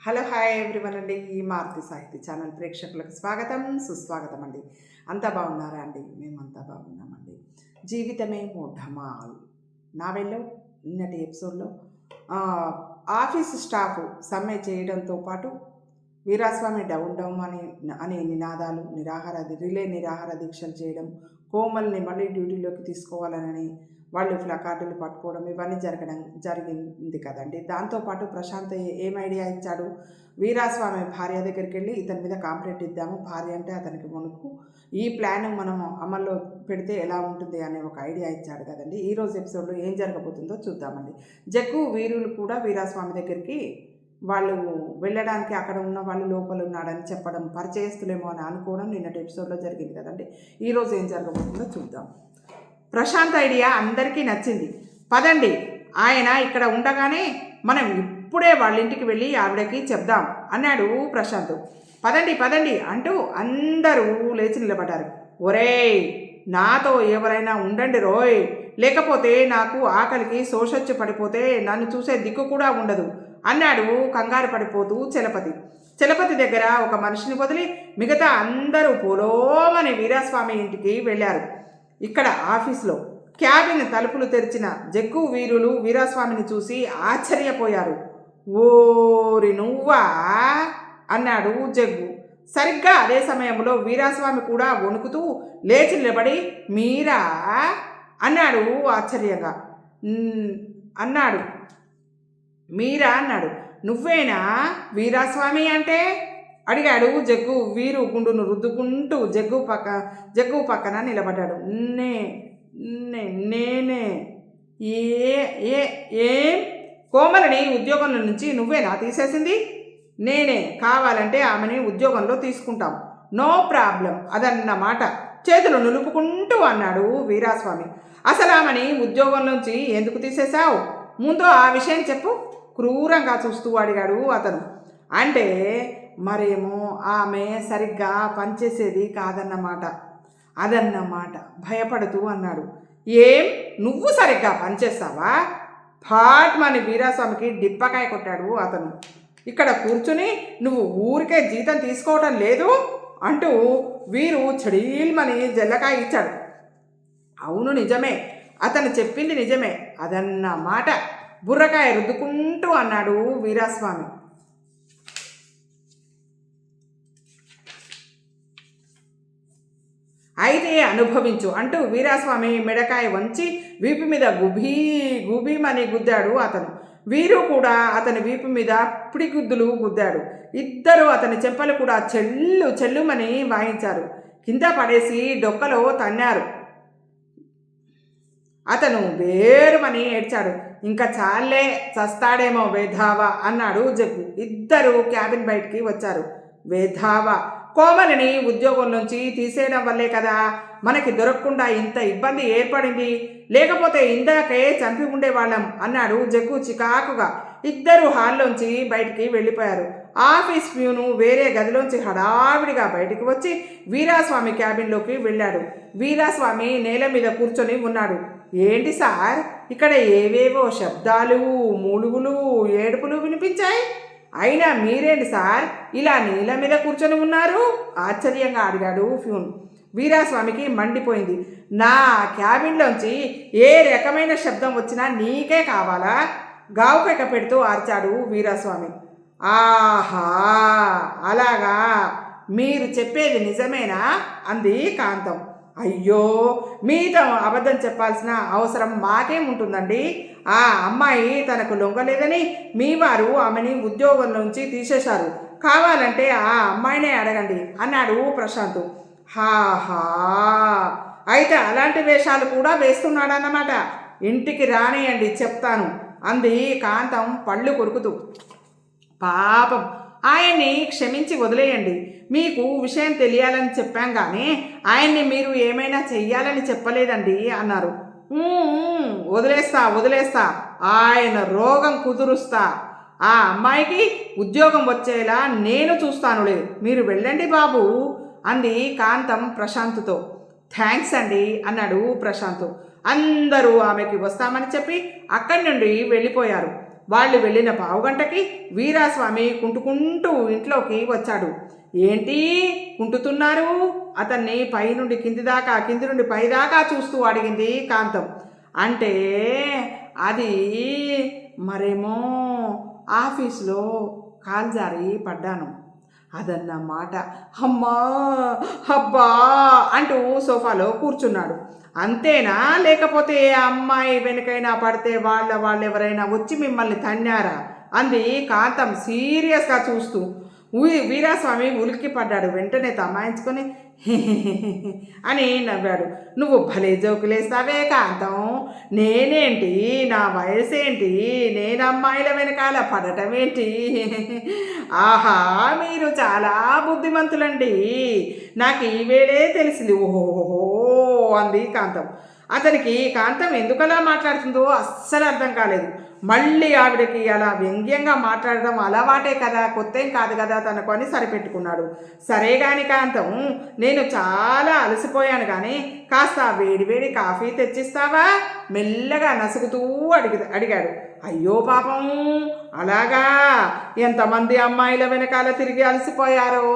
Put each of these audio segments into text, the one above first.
Hello hi everyone అండి. ఈ మారుతి సాహితీ ఛానల్ ప్రేక్షకులకు స్వాగతం సుస్వాగతం అండి. అంతా బాగున్నారా అండి? మేమంతా బాగున్నామండి. జీవితమే ఢమాల్ నావెల్లో నిన్నటి ఎపిసోడ్లో ఆఫీస్ స్టాఫ్ సమ్మె చేయడంతో పాటు వీరాస్వామి డౌన్ డౌన్ అనే నినాదాలు రిలే నిరాహార దీక్షలు చేయడం, కోమల్ని మళ్ళీ డ్యూటీలోకి తీసుకోవాలని వాళ్ళు ప్లకార్డులు పట్టుకోవడం ఇవన్నీ జరిగింది కదండి. దాంతోపాటు ప్రశాంత్ ఏం ఐడియా ఇచ్చాడు, వీరాస్వామి భార్య దగ్గరికి వెళ్ళి ఇతని మీద కాంప్లైంట్ ఇద్దాము, భార్య అంటే అతనికి వణుకు, ఈ ప్లాన్ మనం అమల్లో పెడితే ఎలా ఉంటుంది అనే ఒక ఐడియా ఇచ్చాడు కదండి. ఈరోజు ఎపిసోడ్లో ఏం జరగబోతుందో చూద్దామండి. జగ్గు వీరులు కూడా వీరాస్వామి దగ్గరికి వాళ్ళు వెళ్ళడానికి అక్కడ ఉన్న వాళ్ళు లోపల ఉన్నాడని చెప్పడం, పరిచయస్తులేమో అని అనుకోవడం నిన్నటి ఎపిసోడ్లో జరిగింది కదండి. ఈరోజు ఏం జరగబోతుందో చూద్దాం. ప్రశాంత్ ఐడియా అందరికీ నచ్చింది. పదండి, ఆయన ఇక్కడ ఉండగానే మనం ఇప్పుడే వాళ్ళ ఇంటికి వెళ్ళి ఆవిడకి చెప్దాం అన్నాడు ప్రశాంత్. పదండి పదండి అంటూ అందరూ లేచి నిలబడ్డారు. ఒరేయ్, నాతో ఎవరైనా ఉండండి రోయ్, లేకపోతే నాకు ఆకలికి శోషొచ్చి పడిపోతే నన్ను చూసే దిక్కు కూడా ఉండదు అన్నాడు కంగారు పడిపోతూ చలపతి దగ్గర ఒక మనిషిని వదిలి మిగతా అందరూ పోలోమని వీరాస్వామి ఇంటికి వెళ్ళారు. ఇక్కడ ఆఫీస్లో క్యాబిన్ తలుపులు తెరిచిన జగ్గు వీరులు వీరాస్వామిని చూసి ఆశ్చర్యపోయారు. ఓరి నువ్వా అన్నాడు జగ్గు. సరిగ్గా అదే సమయంలో వీరాస్వామి కూడా వణుకుతూ లేచి నిలబడి మీరా అన్నాడు ఆశ్చర్యంగా. అన్నాడు. నువ్వేనా వీరాస్వామి అంటే అడిగాడు జగ్గు. వీరు గుండును రుద్దుకుంటూ జగ్గు పక్కన నిలబడ్డాడు. నేనే ఏం కోమలని ఉద్యోగంలో నుంచి నువ్వేనా తీసేసింది? నేనే, కావాలంటే ఆమెని ఉద్యోగంలో తీసుకుంటాం, నో ప్రాబ్లం అదన్నమాట చేతులు నులుపుకుంటూ అన్నాడు వీరాస్వామి. అసలు ఆమెని ఉద్యోగంలోంచి ఎందుకు తీసేశావు? ముందు ఆ విషయం చెప్పు క్రూరంగా చూస్తూ అడిగాడు అతను. అంటే మరేమో ఆమె సరిగ్గా పనిచేసేది కాదన్నమాట భయపడుతూ అన్నాడు. ఏం, నువ్వు సరిగ్గా పనిచేస్తావా? ఫాట్మని వీరాస్వామికి డిప్పకాయ కొట్టాడు అతను. ఇక్కడ కూర్చుని నువ్వు ఊరికే జీతం తీసుకోవటం లేదు అంటూ వీరు చెడీల్మని జల్లకాయ ఇచ్చాడు. అవును నిజమే, అతను చెప్పింది నిజమే అదన్నమాట బుర్రకాయ రుద్దుకుంటూ అన్నాడు వీరాస్వామి. అయితే అనుభవించు అంటూ వీరాస్వామి మెడకాయ వంచి వీపు మీద గుబీమని గుద్దాడు అతను. వీరు కూడా అతని వీపు మీద పిడిగుద్దులు గుద్దాడు. ఇద్దరు అతని చెంపలు కూడా చెల్లుమని వాయించారు. కింద పడేసి డొక్కలో తన్నారు. అతను వేరుమని ఏడ్చాడు. ఇంకా చాలే, చస్తాడేమో వేధావా అన్నాడు జగ్గు. ఇద్దరు క్యాబిన్ బయటికి వచ్చారు. వేధావా, కోమలిని ఉద్యోగంలోంచి తీసేయడం వల్లే కదా మనకి దొరకకుండా ఇంత ఇబ్బంది ఏర్పడింది, లేకపోతే ఇందాకే చంపి ఉండేవాళ్ళం అన్నాడు జగ్గు చికాకుగా. ఇద్దరు హాల్లోంచి బయటికి వెళ్ళిపోయారు. ఆఫీస్ ప్యూను వేరే గదిలోంచి హడావిడిగా బయటికి వచ్చి వీరాస్వామి క్యాబిన్లోకి వెళ్ళాడు. వీరాస్వామి నేల మీద కూర్చొని ఉన్నాడు. ఏంటి సార్, ఇక్కడ ఏవేవో శబ్దాలు, మూలుగులు, ఏడుపులు వినిపించాయి, అయినా మీరేంటి సార్ ఇలా నీళ్ళ మీద కూర్చొని ఉన్నారు ఆశ్చర్యంగా అడిగాడు ఫ్యూన్. వీరాస్వామికి మండిపోయింది. నా క్యాబిన్లోంచి ఏ రకమైన శబ్దం వచ్చినా నీకే కావాలా? గావుకెక్క పెడుతూ అరిచాడు వీరాస్వామి. ఆహా, అలాగా, మీరు చెప్పేది నిజమేనా అంది కాంతం. అయ్యో, మీతో అబద్ధం చెప్పాల్సిన అవసరం మాకేముంటుందండి? ఆ అమ్మాయి తనకు లొంగలేదని మీ వారు ఆమెని ఉద్యోగంలోంచి తీసేశారు, కావాలంటే ఆ అమ్మాయినే అడగండి అన్నాడు ప్రశాంత్. హాహా, అయితే అలాంటి వేషాలు కూడా వేస్తున్నాడన్నమాట. ఇంటికి రానియండి చెప్తాను అంది కాంతం పళ్ళు కొరుకుతూ. పాపం, ఆయన్ని క్షమించి వదిలేయండి, మీకు విషయం తెలియాలని చెప్పాం కానీ ఆయన్ని మీరు ఏమైనా చెయ్యాలని చెప్పలేదండి అన్నారు. వదిలేస్తా, ఆయన రోగం కుదురుస్తా, ఆ అమ్మాయికి ఉద్యోగం వచ్చేలా నేను చూస్తానులే, మీరు వెళ్ళండి బాబు అంది కాంతం ప్రశాంత్తో. థ్యాంక్స్ అండి అన్నాడు ప్రశాంత్. అందరూ ఆమెకి వస్తామని చెప్పి అక్కడి నుండి వెళ్ళిపోయారు. వాళ్ళు వెళ్ళిన పావుగంటకి వీరాస్వామి కుంటుకుంటూ ఇంట్లోకి వచ్చాడు. ఏంటి కుంటుతున్నారు? అతన్ని పైనుండి కింది దాకా, కింది నుండి పైదాకా చూస్తూ అడిగింది కాంతం. అంటే అది మరేమో ఆఫీసులో కాలు జారి పడ్డాను అదన్నమాట. అమ్మా అబ్బా అంటూ సోఫాలో కూర్చున్నాడు. అంతేనా? లేకపోతే ఏ అమ్మాయి వెనుకైనా పడితే వాళ్ళెవరైనా వచ్చి మిమ్మల్ని తన్నారా? అంది కాంతం సీరియస్గా చూస్తూ. వీరాస్వామి ఉలిక్కి పడ్డాడు. వెంటనే తమాయించుకొని అని నవ్వాడు. నువ్వు భలే జోకులేస్తావే కాంతం. నేనేంటి, నా వయసేంటి, నేను అమ్మాయిల వెనకాల పడటం ఏంటి? ఆహా, మీరు చాలా బుద్ధిమంతులండి. నాకు ఈవేళే తెలిసింది. ఓహో అంది కాంతం. అతనికి కాంతం ఎందుకలా మాట్లాడుతుందో అస్సలు అర్థం కాలేదు. మళ్ళీ ఆవిడకి అలా వ్యంగ్యంగా మాట్లాడడం అలవాటే కదా, కొత్త ఏం కాదు కదా తనకు అని సరిపెట్టుకున్నాడు. సరే గాని కాంతం, నేను చాలా అలసిపోయాను కానీ కాస్త వేడివేడి కాఫీ తెచ్చిస్తావా? మెల్లగా నసుగుతూ అడిగాడు. అయ్యో పాపం, అలాగా? ఎంతమంది అమ్మాయిల వెనకాల తిరిగి అలసిపోయారో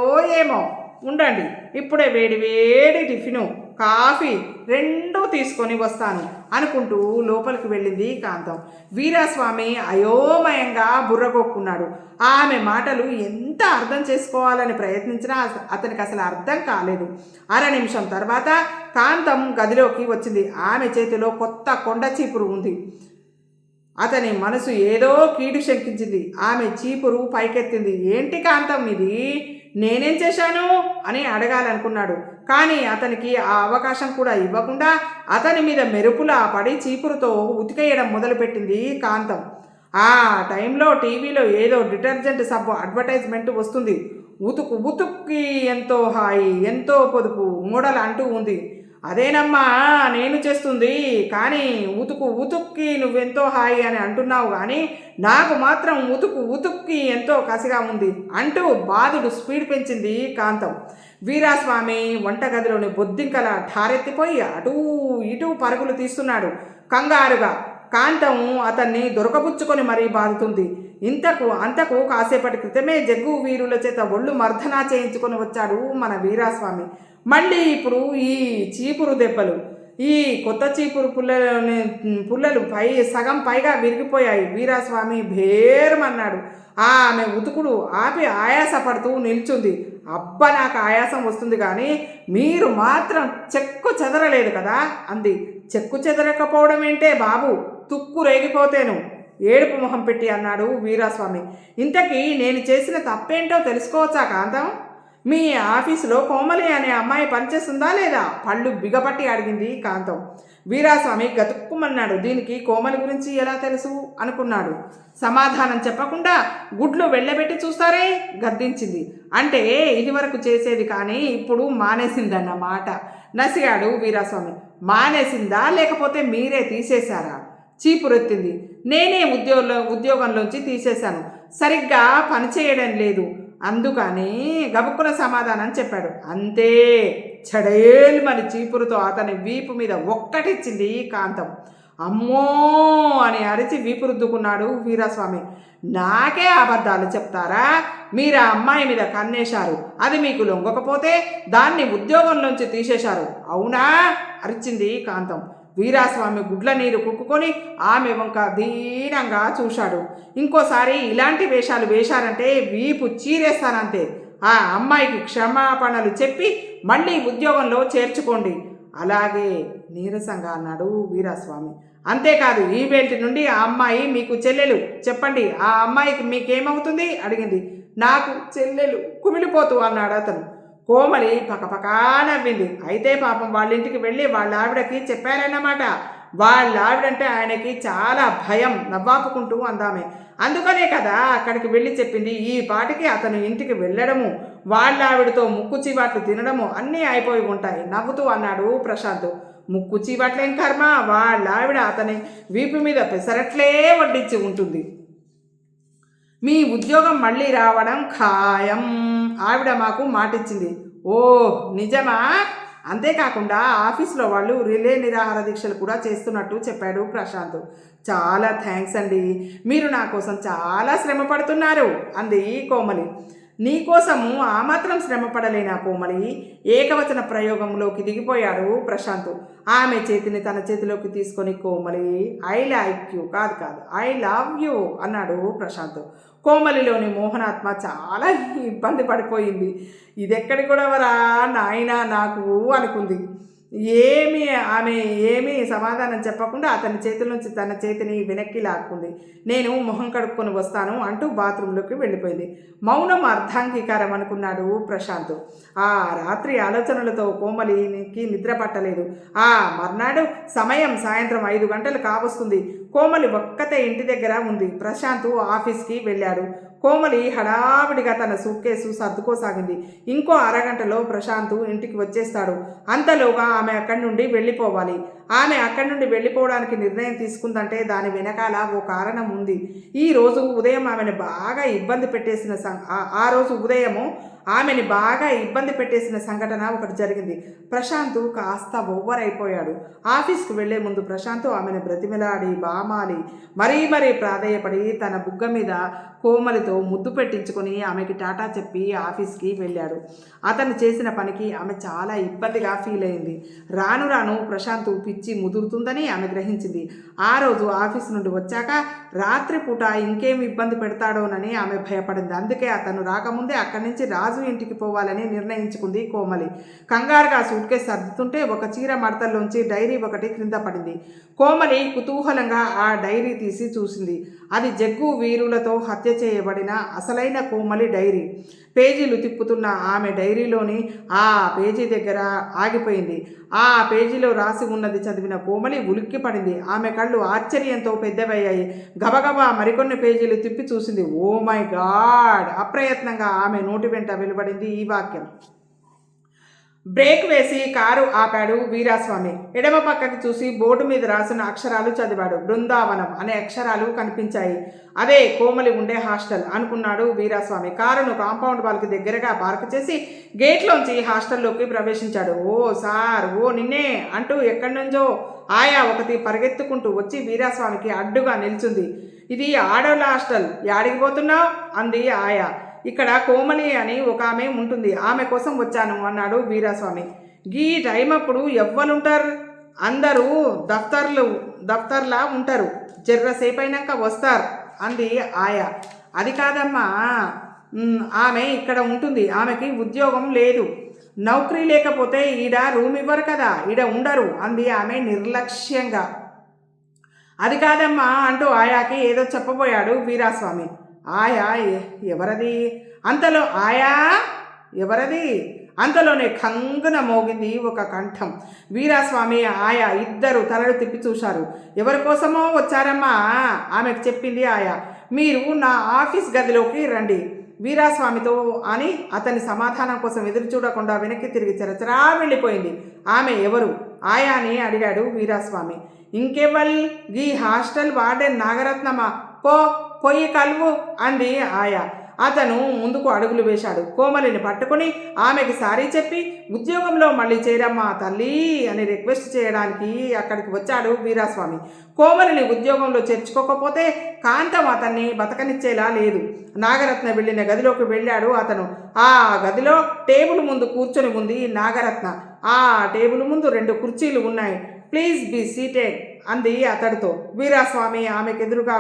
ఏమో. ఉండండి, ఇప్పుడే వేడి వేడి టిఫిను కాఫీ రెండూ తీసుకొని వస్తాను అనుకుంటూ లోపలికి వెళ్ళింది కాంతం. వీరాస్వామి అయోమయంగా బుర్రగొక్కున్నాడు. ఆమె మాటలు ఎంత అర్థం చేసుకోవాలని ప్రయత్నించినా అతనికి అసలు అర్థం కాలేదు. 1/2 నిమిషం తర్వాత కాంతం గదిలోకి వచ్చింది. ఆమె చేతిలో కొత్త కొండ చీపురు ఉంది. అతని మనసు ఏదో కీడు శంకించింది. ఆమె చీపురు పైకెత్తింది. ఏంటి కాంతం ఇది? నేనేం చేశాను అని అడగాలనుకున్నాడు. కానీ అతనికి ఆ అవకాశం కూడా ఇవ్వకుండా అతని మీద మెరుపులా పడి చీపురుతో ఉతికేయడం మొదలుపెట్టింది కాంతం. ఆ టైంలో టీవీలో ఏదో డిటర్జెంట్ సబ్బు అడ్వర్టైజ్మెంట్ వస్తుంది. ఉతుకు ఉతుక్కి ఎంతో హాయి, ఎంతో పొదుపు మూడలు అంటూ ఉంది. అదేనమ్మా నేను చేస్తుంది. కానీ ఉతుకు ఉతుక్కి నువ్వెంతో హాయి అని అంటున్నావు, కానీ నాకు మాత్రం ఉతుకు ఉతుక్కి ఎంతో కసిగా ఉంది అంటూ బాధుడు స్పీడ్ పెంచింది కాంతం. వీరాస్వామి వంటగదిలోని బొద్దింకల ఠారెత్తిపోయి అటూ ఇటూ పరుగులు తీస్తున్నాడు. కంగారుగా కాంతం అతన్ని దొరకబుచ్చుకొని మరీ బాదుతుంది. అంతకు కాసేపటి క్రితమే జగ్గు వీరుల చేత ఒళ్ళు మర్దనా చేయించుకొని వచ్చాడు మన వీరాస్వామి. మళ్ళీ ఇప్పుడు ఈ చీపురు దెబ్బలు, ఈ కొత్త చీపురు పుల్లలు సగం పైగా విరిగిపోయాయి. వీరాస్వామి భేరమన్నాడు. ఆమె ఉతుకుడు ఆపి ఆయాసపడుతూ నిల్చుంది. అబ్బా, నాకు ఆయాసం వస్తుంది కానీ మీరు మాత్రం చెక్కు చెదరలేదు కదా అంది. చెక్కు చెదరకపోవడం ఏంటే బాబు, తుక్కు రేగిపోతేను ఏడుపు మొహం పెట్టి అన్నాడు వీరాస్వామి. ఇంతకీ నేను చేసిన తప్పేంటో తెలుసుకోవచ్చా కాంతం? మీ ఆఫీసులో కోమలి అనే అమ్మాయి పనిచేస్తుందా లేదా? పళ్ళు బిగపట్టి అడిగింది కాంతం. వీరాస్వామి గతుక్కుమన్నాడు. దీనికి కోమలి గురించి ఎలా తెలుసు అనుకున్నాడు. సమాధానం చెప్పకుండా గుడ్లు వెళ్ళబెట్టి చూస్తారే గద్దించింది. అంటే ఇదివరకు చేసేది కానీ ఇప్పుడు మానేసిందన్నమాట నసిగాడు వీరాస్వామి. మానేసిందా లేకపోతే మీరే తీసేశారా? చీపురెత్తింది. నేనే ఉద్యోగంలోంచి తీసేశాను. సరిగ్గా పనిచేయడం లేదు, అందుకని గబుక్కున సమాధానం చెప్పాడు. అంతే, చెడేలు మరి చీపురుతో అతని వీపు మీద ఒక్కటిచ్చింది కాంతం. అమ్మో అని అరిచి వీపు రుద్దుకున్నాడు వీరాస్వామి. నాకే అబద్ధాలు చెప్తారా? మీరు ఆ అమ్మాయి మీద కన్నేశారు, అది మీకు లొంగకపోతే దాన్ని ఉద్యోగంలోంచి తీసేశారు, అవునా? అరిచింది కాంతం. వీరాస్వామి గుడ్ల నీరు కుక్కుకొని ఆమె వంక దీనంగా చూశాడు. ఇంకోసారి ఇలాంటి వేషాలు వేశారంటే వీపు చీరేస్తానంతే. ఆ అమ్మాయికి క్షమాపణలు చెప్పి మళ్ళీ ఉద్యోగంలో చేర్చుకోండి. అలాగే నీరసంగా అన్నాడు వీరాస్వామి. అంతేకాదు, ఈవేళ నుండి ఆ అమ్మాయి మీకు చెల్లెలు. చెప్పండి, ఆ అమ్మాయికి మీకేమవుతుంది అడిగింది. నాకు చెల్లెలు, కుమిలిపోతూ అన్నాడు అతను. కోమలి పకపకా నవ్వింది. అయితే పాపం వాళ్ళింటికి వెళ్ళి వాళ్ళ ఆవిడకి చెప్పారన్నమాట. వాళ్ళ ఆవిడంటే ఆయనకి చాలా భయం, నవ్వాపుకుంటూ అందామే. అందుకనే కదా అక్కడికి వెళ్ళి చెప్పింది. ఈ పాటికి అతను ఇంటికి వెళ్ళడము, వాళ్ళ ఆవిడతో ముక్కు చీవాట్లు తినడము అన్నీ అయిపోయి ఉంటాయి నవ్వుతూ అన్నాడు ప్రశాంత్. ముక్కు చీవాట్లేం కర్మ, వాళ్ళ ఆవిడ అతని వీపు మీద పెసరట్లే వడ్డించి ఉంటుంది. మీ ఉద్యోగం మళ్ళీ రావడం ఖాయం, ఆవిడ మాకు మాటిచ్చింది. ఓ నిజమా? అంతేకాకుండా ఆఫీస్లో వాళ్ళు రిలే నిరాహార దీక్షలు కూడా చేస్తున్నట్టు చెప్పాడు ప్రశాంత్. చాలా థ్యాంక్స్ అండి, మీరు నా కోసం చాలా శ్రమ పడుతున్నారు అంది కోమలి. నీకోసము ఆ మాత్రం శ్రమ పడలేనా కోమలి? ఏకవచన ప్రయోగంలోకి దిగిపోయాడు ప్రశాంత్. ఆమె చేతిని తన చేతిలోకి తీసుకొని కోమలి ఐ లైక్ యూ కాదు కాదు ఐ లవ్ యూ అన్నాడు ప్రశాంత్. కోమలిలోని మోహనాత్మ చాలా ఇబ్బంది పడిపోయింది. ఇదెక్కడి కూడా వరా నాయనా నాకు అనుకుంది. ఆమె ఏమీ సమాధానం చెప్పకుండా అతని చేతుల నుంచి తన చేతిని వెనక్కి లాక్కుంది. నేను మొహం కడుక్కొని వస్తాను అంటూ బాత్రూంలోకి వెళ్ళిపోయింది. మౌనం అర్ధాంగీకారం అనుకున్నాడు ప్రశాంత్. ఆ రాత్రి ఆలోచనలతో కోమలికి నిద్ర పట్టలేదు. ఆ మర్నాడు సమయం సాయంత్రం 5 గంటలు కావస్తుంది. కోమలి ఒక్కతే ఇంటి దగ్గర ఉంది. ప్రశాంత్ ఆఫీస్కి వెళ్ళాడు. కోమలి హడావిడిగా తన సూట్ కేసు సర్దుకోసాగింది. ఇంకో అరగంటలో ప్రశాంత్ ఇంటికి వచ్చేస్తాడు. అంతలోగా ఆమె అక్కడి నుండి వెళ్ళిపోవాలి. ఆమె అక్కడి నుండి వెళ్ళిపోవడానికి నిర్ణయం తీసుకుందంటే దాని వెనకాల ఓ కారణం ఉంది. ఈ రోజు ఉదయం ఆమెను బాగా ఇబ్బంది పెట్టేసిన సంఘటన ఒకటి జరిగింది. ప్రశాంత్ కాస్త ఓవర్ అయిపోయాడు. ఆఫీస్కు వెళ్లే ముందు ప్రశాంత్ ఆమెను బ్రతిమిలాడి బామాలి మరీ ప్రాధేయపడి తన బుగ్గ మీద కోమలితో ముద్దు పెట్టించుకొని ఆమెకి టాటా చెప్పి ఆఫీస్కి వెళ్ళాడు. అతను చేసిన పనికి ఆమె చాలా ఇబ్బందిగా ఫీల్ అయింది. రాను రాను ప్రశాంత్ పిచ్చి ముదురుతుందని ఆమె గ్రహించింది. ఆ రోజు ఆఫీస్ నుండి వచ్చాక రాత్రిపూట ఇంకేం ఇబ్బంది పెడతాడోనని ఆమె భయపడింది. అందుకే అతను రాకముందే అక్కడి నుంచి రాజు ఇంటికి పోవాలని నిర్ణయించుకుంది కోమలి. కంగారుగా సూట్ కేసు సర్దుతుంటే ఒక చీర మడతల్లోంచి డైరీ ఒకటి క్రింద పడింది. కోమలి కుతూహలంగా ఆ డైరీ తీసి చూసింది. అది జగ్గు వీరులతో హత్య చేయబడిన అసలైన కోమలి డైరీ. పేజీలు తిప్పుతున్న ఆమె డైరీలోని ఆ పేజీ దగ్గర ఆగిపోయింది. ఆ పేజీలో రాసి ఉన్నది చదివిన కోమలి ఉలిక్కిపడింది. ఆమె కళ్ళు ఆశ్చర్యంతో పెద్దవయ్యాయి. గబగబా మరికొన్ని పేజీలు తిప్పి చూసింది. Oh my god! అప్రయత్నంగా ఆమె నోటి వెంట వెలువడింది ఈ వాక్యం. బ్రేక్ వేసి కారు ఆపాడు వీరాస్వామి. ఎడమ పక్కకి చూసి బోర్డు మీద రాసిన అక్షరాలు చదివాడు. బృందావనం అనే అక్షరాలు కనిపించాయి. అదే కోమలి ఉండే హాస్టల్ అనుకున్నాడు వీరాస్వామి. కారును కాంపౌండ్ వాల్కి దగ్గరగా పార్క్ చేసి గేట్లోంచి హాస్టల్లోకి ప్రవేశించాడు. ఓ సార్, ఓ నిన్నే అంటూ ఎక్కడి నుంచో ఆయా ఒకటి పరిగెత్తుకుంటూ వచ్చి వీరాస్వామికి అడ్డుగా నిల్చుంది. ఇది ఆడోళ్ళ హాస్టల్, యాడికి పోతున్నావు అంది ఆయా. ఇక్కడ కోమలి అని ఒక ఆమె ఉంటుంది, ఆమె కోసం వచ్చాను అన్నాడు వీరాస్వామి. గీ టైం అప్పుడు ఎవ్వరుంటారు? అందరూ దఫ్తర్లా ఉంటారు, జర్రసేపు అయినాక వస్తారు అంది ఆయా. అది కాదమ్మా, ఆమె ఇక్కడ ఉంటుంది, ఆమెకి ఉద్యోగం లేదు, నౌకరీ లేకపోతే ఈడ రూమ్ ఇవ్వరు కదా, ఈడ ఉండరు అంది ఆమె నిర్లక్ష్యంగా. అది కాదమ్మా అంటూ ఆయాకి ఏదో చెప్పబోయాడు వీరాస్వామి. ఆయా ఎవరది? అంతలోనే ఖంగున మోగింది ఒక కంఠం. వీరాస్వామి ఆయా ఇద్దరు తలలు తిప్పి చూశారు. ఎవరి కోసమో వచ్చారమ్మా ఆమెకు చెప్పింది ఆయా. మీరు నా ఆఫీస్ గదిలోకి రండి వీరాస్వామితో అని అతని సమాధానం కోసం ఎదురు చూడకుండా వెనక్కి తిరిగి చరచరా వెళ్ళిపోయింది. ఆమె ఎవరు? ఆయాని అడిగాడు వీరాస్వామి. ఇంకెవల్? ఈ హాస్టల్ వార్డెన్ నాగరత్నమా, పొయ్యి కలువు అంది ఆయా. అతను ముందుకు అడుగులు వేశాడు. కోమలిని పట్టుకుని ఆమెకి సారీ చెప్పి ఉద్యోగంలో మళ్ళీ చేరమ్మా తల్లి అని రిక్వెస్ట్ చేయడానికి అక్కడికి వచ్చాడు వీరాస్వామి. కోమలిని ఉద్యోగంలో చేర్చుకోకపోతే కాంతం అతన్ని బతకనిచ్చేలా లేదు. నాగరత్న వెళ్ళిన గదిలోకి వెళ్ళాడు అతను. ఆ గదిలో టేబుల్ ముందు కూర్చొని ఉంది నాగరత్న. ఆ టేబుల్ ముందు 2 కుర్చీలు ఉన్నాయి. ప్లీజ్ బీ సీటెడ్ అంది అతడితో. వీరాస్వామి ఆమెకెదురుగా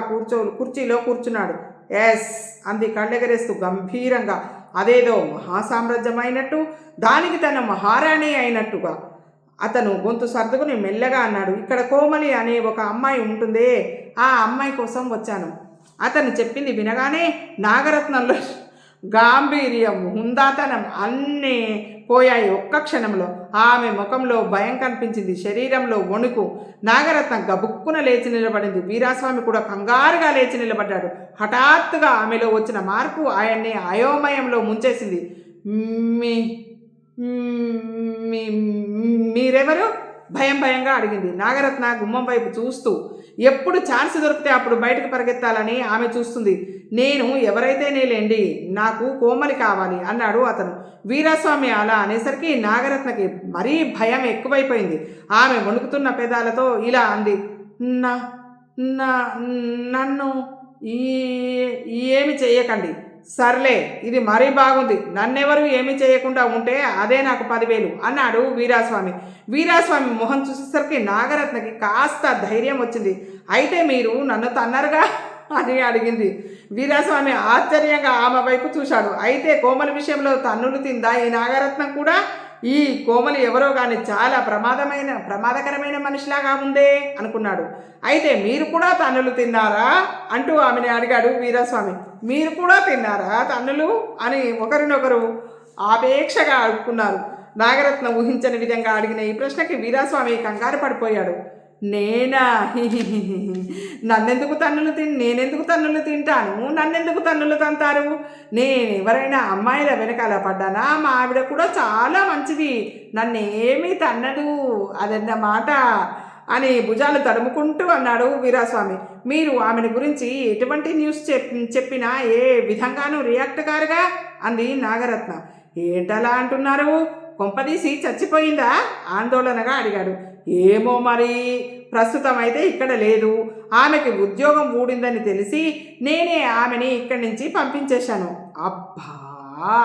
కుర్చీలో కూర్చున్నాడు. ఎస్ అంది కళ్ళెగరేస్తూ గంభీరంగా, అదేదో మహాసామ్రాజ్యమైనట్టు, దానికి తన మహారాణి అయినట్టుగా. అతను గొంతు సర్దుకుని మెల్లగా అన్నాడు. ఇక్కడ కోమలి అనే ఒక అమ్మాయి ఉంటుందే, ఆ అమ్మాయి కోసం వచ్చాను. అతను చెప్పింది వినగానే నాగరత్నంలో గాంభీర్యం, హుందాతనం అన్నీ పోయాయి ఒక్క క్షణంలో. ఆమె ముఖంలో భయం కనిపించింది, శరీరంలో వణుకు. నాగరత్నం గబుక్కున లేచి నిలబడింది. వీరాస్వామి కూడా కంగారుగా లేచి నిలబడ్డాడు. హఠాత్తుగా ఆమెలో వచ్చిన మార్పు ఆయన్ని అయోమయంలో ముంచేసింది. మీరెవరు? భయంగా అడిగింది. నాగరత్న గుమ్మం వైపు చూస్తూ. ఎప్పుడు ఛాన్స్ దొరికితే అప్పుడు బయటకు పరిగెత్తాలని ఆమె చూస్తుంది. నేను ఎవరైతేనేలేండి, నాకు కోమలి కావాలి అన్నాడు అతను. వీరాస్వామి అలా అనేసరికి నాగరత్నకి మరీ భయం ఎక్కువైపోయింది. ఆమె వణుకుతున్న పెదాలతో ఇలా అంది, నా నా నన్ను ఈ ఏమి చెయ్యకండి. సర్లే, ఇది మరీ బాగుంది. నన్నెవరు ఏమీ చేయకుండా ఉంటే అదే నాకు 10,000 అన్నాడు వీరాస్వామి. వీరాస్వామి మొహం చూసేసరికి నాగరత్నకి కాస్త ధైర్యం వచ్చింది. అయితే మీరు నన్ను తన్నరుగా అని అడిగింది. వీరాస్వామి ఆశ్చర్యంగా ఆమె వైపు చూశాడు. అయితే కోమలి విషయంలో తన్నులు తిందా ఈ నాగరత్నం కూడా? ఈ కోమలి ఎవరో కానీ చాలా ప్రమాదకరమైన మనిషిలాగా ఉందే అనుకున్నాడు. అయితే మీరు కూడా తన్నులు తిన్నారా అంటూ ఆమెని అడిగాడు వీరాస్వామి. మీరు కూడా తిన్నారా తన్నులు అని ఒకరినొకరు ఆపేక్షగా అడుక్కున్నారు. నాగరత్నం ఊహించని విధంగా అడిగిన ఈ ప్రశ్నకి వీరాస్వామి కంగారు పడిపోయాడు. నేనా? నేనెందుకు తన్నులు తింటాను? నన్నెందుకు తన్నులు తంతారు? నేను ఎవరైనా అమ్మాయిల వెనకాల పడ్డానా? మా ఆవిడ కూడా చాలా మంచిది, నన్నేమీ తన్నదు అదన్నమాట అని భుజాలు తడుముకుంటూ అన్నాడు వీరాస్వామి. మీరు ఆమెను గురించి ఎటువంటి న్యూస్ చెప్పినా ఏ విధంగానూ రియాక్ట్ కారుగా అంది నాగరత్న. ఏంటలా అంటున్నారు? కొంపదీసి చచ్చిపోయిందా ఆందోళనగా అడిగాడు. ఏమో మరి, ప్రస్తుతం అయితే ఇక్కడ లేదు. ఆమెకి ఉద్యోగం ఊడిందని తెలిసి నేనే ఆమెని ఇక్కడి నుంచి పంపించేశాను. అబ్బా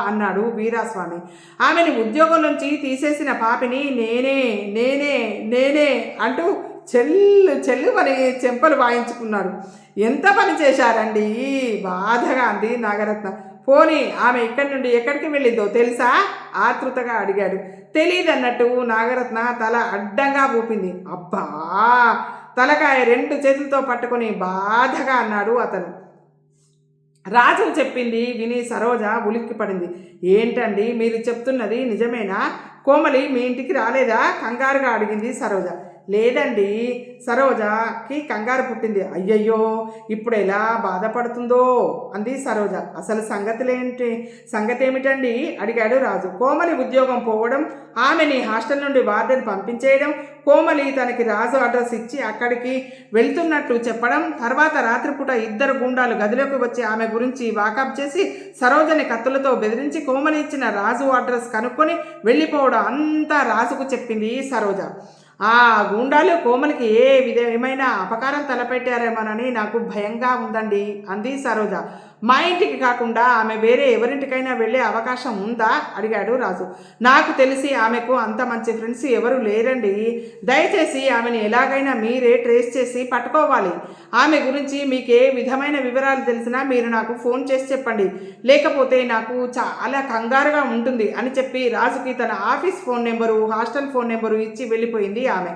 అన్నాడు వీరాస్వామి. ఆమెని ఉద్యోగం నుంచి తీసేసిన పాపిని నేనే నేనే నేనే అంటూ చెల్లు అని చెంపలు వాయించుకున్నాడు. ఎంత పని చేశారండి బాధగా అంది నాగరత్న. పోనీ ఆమె ఇక్కడి నుండి ఎక్కడికి వెళ్ళిందో తెలుసా ఆతృతగా అడిగాడు. తెలీదన్నట్టు నాగరత్న తల అడ్డంగా ఊపింది. అబ్బా తలకాయ 2 చేతులతో పట్టుకొని బాధగా అన్నాడు అతను. రాజు చెప్పింది విని సరోజ ఉలిక్కిపడింది. ఏంటండి మీరు చెప్తున్నది నిజమేనా? కోమలి మీ ఇంటికి రాలేదా కంగారుగా అడిగింది సరోజ. లేదండి, సరోజకి కంగారు పుట్టింది. అయ్యయ్యో ఇప్పుడు ఎలా బాధపడుతుందో అంది సరోజ. అసలు సంగతి ఏమిటండి అడిగాడు రాజు. కోమలి ఉద్యోగం పోవడం, ఆమెని హాస్టల్ నుండి వార్డెన్ పంపించేయడం, కోమలి తనకి రాజు అడ్రస్ ఇచ్చి అక్కడికి వెళ్తున్నట్టు చెప్పడం, తర్వాత రాత్రిపూట 2 గుండాలు గదిలోకి వచ్చి ఆమె గురించి వాకప్ చేసి సరోజని కత్తులతో బెదిరించి కోమలి ఇచ్చిన రాజు అడ్రస్ కనుక్కొని వెళ్ళిపోవడం అంతా రాజుకు చెప్పింది సరోజ. ఆ గూండాలు కోమలికి ఏ విధమైన అపకారం తలపెట్టారేమోనని నాకు భయంగా ఉందండి అంది సరోజ. మా ఇంటికి కాకుండా ఆమె వేరే ఎవరింటికైనా వెళ్ళే అవకాశం ఉందా అడిగాడు రాజు. నాకు తెలిసి ఆమెకు అంత మంచి ఫ్రెండ్స్ ఎవరు లేరండి. దయచేసి ఆమెను ఎలాగైనా మీరే ట్రేస్ చేసి పట్టుకోవాలి. ఆమె గురించి మీకు ఏ విధమైన వివరాలు తెలిసినా మీరు నాకు ఫోన్ చేసి చెప్పండి, లేకపోతే నాకు చాలా కంగారుగా ఉంటుంది అని చెప్పి రాజుకి తన office phone number, hostel phone number ఇచ్చి వెళ్ళిపోయింది ఆమె.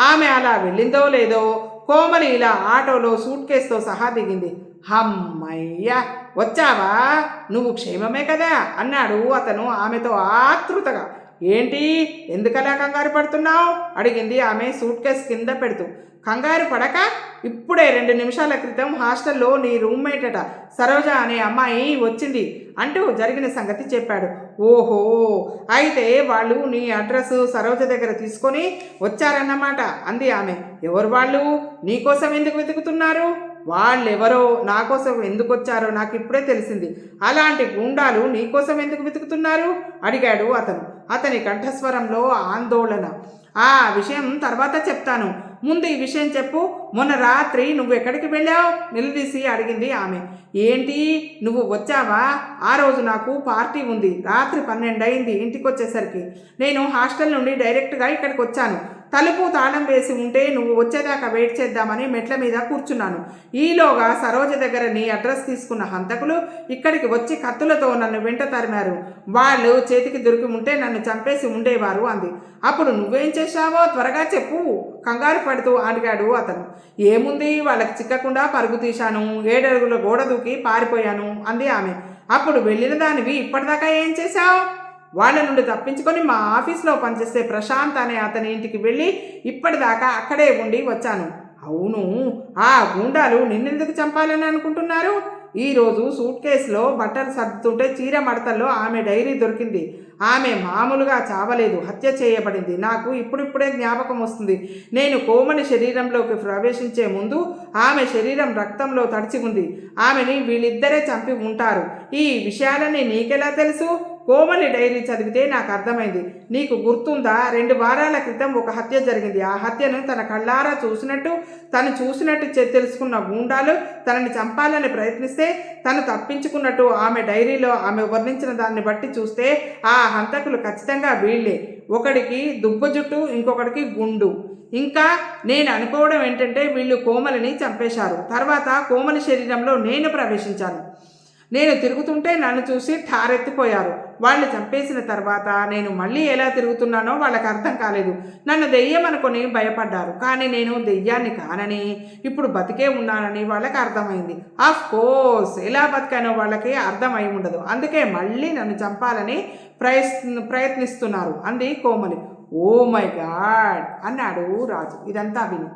ఆమె అలా వెళ్ళిందో లేదో కోమలి ఇలా ఆటోలో సూట్ కేసుతో సహా దిగింది. హమ్మయ్యా వచ్చావా, నువ్వు క్షేమమే కదా అన్నాడు అతను ఆమెతో ఆతృతగా. ఏంటి ఎందుకలా కంగారు పడుతున్నావు అడిగింది ఆమె సూట్ కేసు కింద పెడుతూ. కంగారు పడక, ఇప్పుడే 2 నిమిషాల క్రితం హాస్టల్లో నీ రూమ్మేట్ అట సరోజ అనే అమ్మాయి వచ్చింది అంటూ జరిగిన సంగతి చెప్పాడు. ఓహో, అయితే వాళ్ళు నీ అడ్రస్ సరోజ దగ్గర తీసుకొని వచ్చారన్నమాట అంది ఆమె. ఎవరు వాళ్ళు? నీకోసం ఎందుకు వెతుకుతున్నారు? వాళ్ళెవరో నా కోసం ఎందుకు వచ్చారో నాకు ఇప్పుడే తెలిసింది. అలాంటి గుండాలు నీకోసం ఎందుకు వెతుకుతున్నారు అడిగాడు అతను. అతని కంఠస్వరంలో ఆందోళన. ఆ విషయం తర్వాత చెప్తాను, ముందు ఈ విషయం చెప్పు. మొన్న రాత్రి నువ్వు ఎక్కడికి వెళ్ళావు నిలదీసి అడిగింది ఆమె. ఏంటి నువ్వు వచ్చావా? ఆ రోజు నాకు పార్టీ ఉంది. రాత్రి 12 అయింది ఇంటికి వచ్చేసరికి. నేను హాస్టల్ నుండి డైరెక్ట్గా ఇక్కడికి వచ్చాను. తలుపు తాళం వేసి ఉంటే నువ్వు వచ్చేదాకా వెయిట్ చేద్దామని మెట్ల మీద కూర్చున్నాను. ఈలోగా సరోజ దగ్గర నీ అడ్రస్ తీసుకున్న హంతకులు ఇక్కడికి వచ్చి కత్తులతో నన్ను వెంట తరిమారు. వాళ్ళు చేతికి దొరికి ఉంటే నన్ను చంపేసి ఉండేవారు అంది. అప్పుడు నువ్వేం చేశావో త్వరగా చెప్పు కంగారు పడుతూ అడిగాడు అతను. ఏముంది, వాళ్ళకి చిక్కకుండా పరుగు తీశాను, 7 అడుగుల గోడ దూకి పారిపోయాను అంది ఆమె. అప్పుడు వెళ్ళిన దానివి ఇప్పటిదాకా ఏం చేశావు? వాళ్ళ నుండి తప్పించుకొని మా ఆఫీస్లో పనిచేసే ప్రశాంత్ అనే అతని ఇంటికి వెళ్ళి ఇప్పటిదాకా అక్కడే ఉండి వచ్చాను. అవును, ఆ గూండాలు నిన్నెందుకు చంపాలని అనుకుంటున్నారు? ఈరోజు సూట్ కేసులో బట్టలు సర్దుతుంటే చీర మడతల్లో ఆమె డైరీ దొరికింది. ఆమె మామూలుగా చావలేదు, హత్య చేయబడింది. నాకు ఇప్పుడిప్పుడే జ్ఞాపకం వస్తుంది. నేను కోమలి శరీరంలోకి ప్రవేశించే ముందు ఆమె శరీరం రక్తంలో తడిచి ఉంది. ఆమెని వీళ్ళిద్దరే చంపి ఉంటారు. ఈ విషయాలన్నీ నీకెలా తెలుసు? కోమలి డైరీ చదివితే నాకు అర్థమైంది. నీకు గుర్తుందా, 2 వారాల క్రితం ఒక హత్య జరిగింది. ఆ హత్యను తన కళ్ళారా తను చూసినట్టు తెలుసుకున్న గూండాలు తనని చంపాలని ప్రయత్నిస్తే తను తప్పించుకున్నట్టు ఆమె డైరీలో ఆమె వర్ణించిన దాన్ని బట్టి చూస్తే ఆ హంతకులు ఖచ్చితంగా వీళ్ళే. ఒకడికి దుబ్బ జుట్టు, ఇంకొకడికి గుండు. ఇంకా నేను అనుకోవడం ఏంటంటే వీళ్ళు కోమలిని చంపేశారు. తర్వాత కోమలి శరీరంలో నేను ప్రవేశించాను. నేను తిరుగుతుంటే నన్ను చూసి ఠారెత్తిపోయారు. వాళ్ళు చంపేసిన తర్వాత నేను మళ్ళీ ఎలా తిరుగుతున్నానో వాళ్ళకి అర్థం కాలేదు. నన్ను దెయ్యం అనుకొని భయపడ్డారు. కానీ నేను దెయ్యాన్ని కానని, ఇప్పుడు బతికే ఉన్నానని వాళ్ళకి అర్థమైంది. ఆఫ్ కోర్స్ ఎలా బతికానో వాళ్ళకి అర్థమై ఉండదు. అందుకే మళ్ళీ నన్ను చంపాలని ప్రయత్నిస్తున్నారు అంది కోమలి. ఓ మై గాడ్ అన్నాడు రాజు. ఇదంతా విని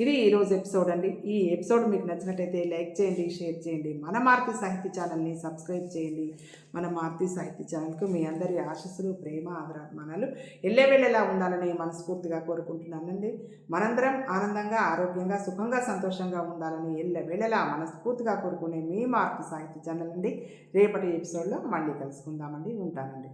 ఇది ఈరోజు ఎపిసోడ్ అండి. ఈ ఎపిసోడ్ మీకు నచ్చినట్టయితే లైక్ చేయండి, షేర్ చేయండి. మన మారుతి సాహిత్య ఛానల్ని సబ్స్క్రైబ్ చేయండి. మన మారుతి సాహిత్య ఛానల్కు మీ అందరి ఆశస్సులు, ప్రేమ, ఆదరాభిమానాలు ఎల్లవేళలా ఉండాలని మనస్ఫూర్తిగా కోరుకుంటున్నానండి. మనందరం ఆనందంగా, ఆరోగ్యంగా, సుఖంగా, సంతోషంగా ఉండాలని ఎల్లవేళలా మనస్ఫూర్తిగా కోరుకునే మీ మారుతి సాహిత్య ఛానల్ అండి. రేపటి ఎపిసోడ్లో మళ్ళీ కలుసుకుందామండి. ఉంటానండి.